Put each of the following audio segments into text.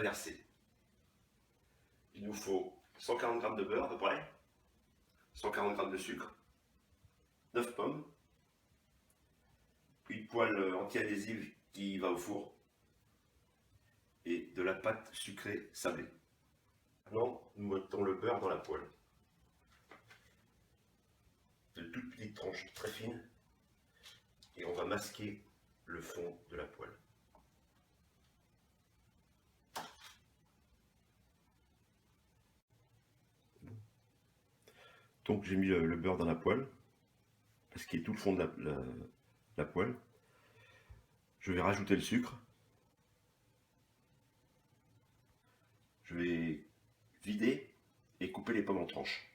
verser. Il nous faut 140 g de beurre à peu près, 140 g de sucre, 9 pommes, une poêle anti-adhésive qui va au four et de la pâte sucrée sablée. Maintenant, nous mettons le beurre dans la poêle. De toutes petites tranches très fines et on va masquer le fond de la poêle. Donc j'ai mis le beurre dans la poêle, parce qu'il est tout le fond de la poêle. Je vais rajouter le sucre. Je vais vider et couper les pommes en tranches.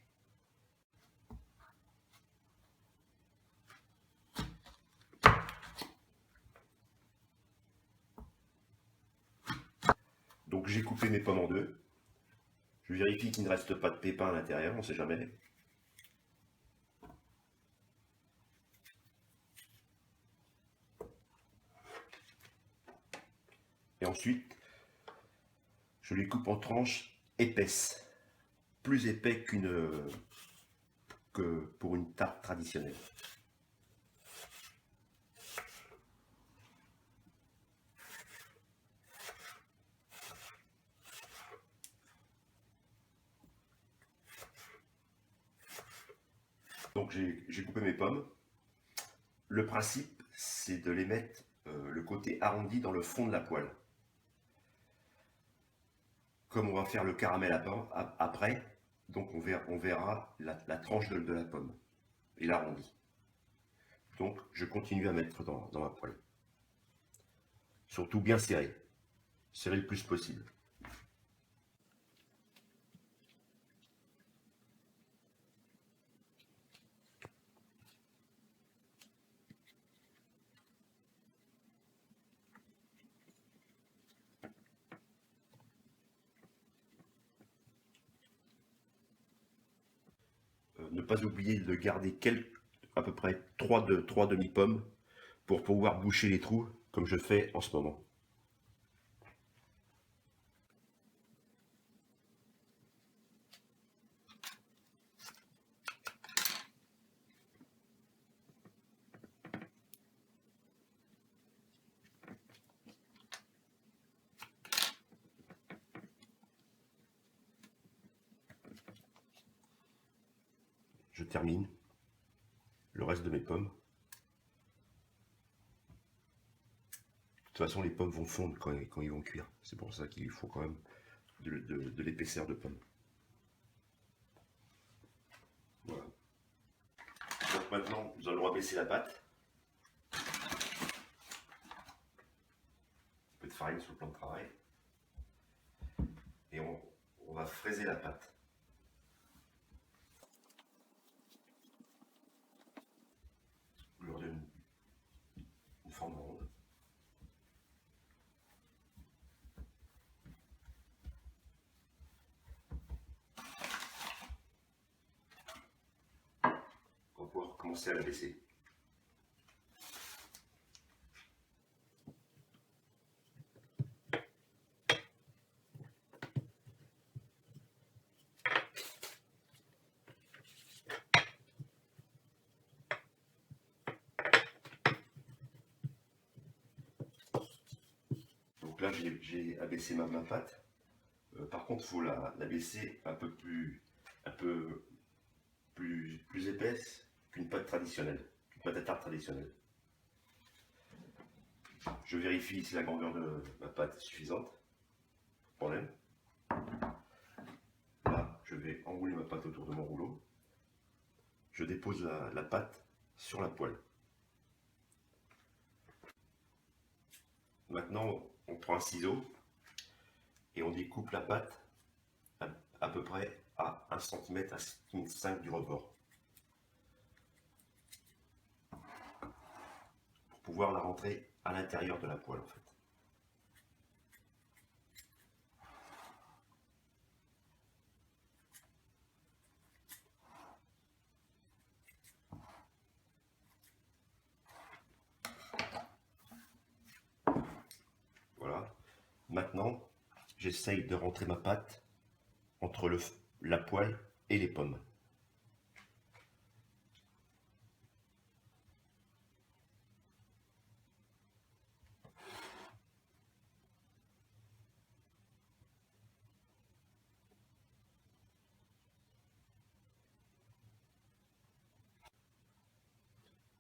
Donc j'ai coupé mes pommes en deux. Je vérifie qu'il ne reste pas de pépins à l'intérieur, on ne sait jamais. Et ensuite, je les coupe en tranches épaisses, plus épais que pour une tarte traditionnelle. Donc j'ai coupé mes pommes. Le principe, c'est de les mettre le côté arrondi dans le fond de la poêle. Comme on va faire le caramel après, donc on verra la tranche de la pomme et l'arrondi. Donc je continue à mettre dans ma poêle. Surtout bien serré. Serré le plus possible. Ne pas oublier de garder à peu près 3 demi-pommes pour pouvoir boucher les trous comme je fais en ce moment. Je termine le reste de mes pommes. De toute façon, les pommes vont fondre quand ils vont cuire. C'est pour ça qu'il faut quand même de l'épaisseur de pommes. Voilà. Donc maintenant, nous allons abaisser la pâte. Un peu de farine sur le plan de travail. Et on va fraiser la pâte. On leur donne une forme ronde. On va pouvoir commencer à la baisser. Donc là, j'ai abaissé ma pâte. Par contre, il faut la baisser un peu plus épaisse qu'une pâte traditionnelle, qu'une pâte à tarte traditionnelle. Je vérifie si la grandeur de ma pâte est suffisante. Problème. Là, je vais enrouler ma pâte autour de mon rouleau. Je dépose la pâte sur la poêle. Maintenant, on prend un ciseau et on découpe la pâte à peu près à 1 cm à 1,5 cm du rebord. Pour pouvoir la rentrer à l'intérieur de la poêle en fait. Voilà. Maintenant, j'essaye de rentrer ma pâte entre la poêle et les pommes.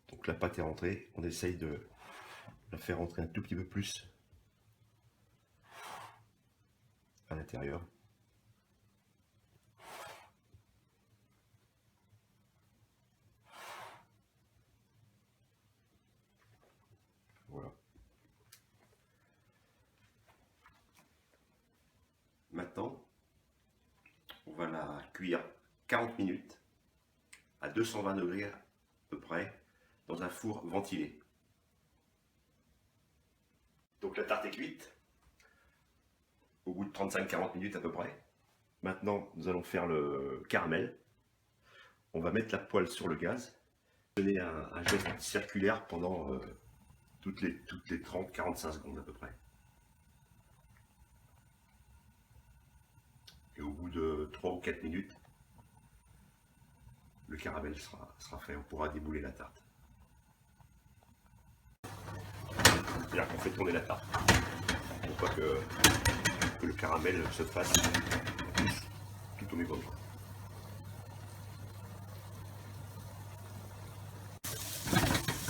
Donc la pâte est rentrée, on essaye de la faire rentrer un tout petit peu plus à l'intérieur. Voilà. Maintenant, on va la cuire 40 minutes à 220 degrés à peu près dans un four ventilé. Donc la tarte est cuite au bout de 35-40 minutes à peu près. Maintenant, nous allons faire le caramel. On va mettre la poêle sur le gaz, donner un geste circulaire pendant toutes les 30-45 secondes à peu près. Et au bout de 3 ou 4 minutes, le caramel sera fait, on pourra débouler la tarte. C'est-à-dire qu'on fait tourner la tarte pour pas que le caramel se fasse tout au même moment.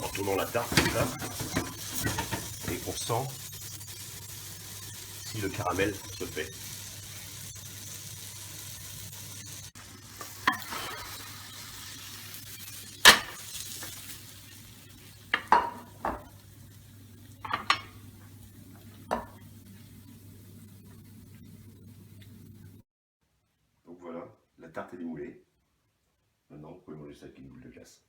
En tournant la tarte comme ça, et on sent si le caramel se fait. Donc voilà, la tarte est démoulée. Maintenant, vous pouvez manger ça avec une boule de glace.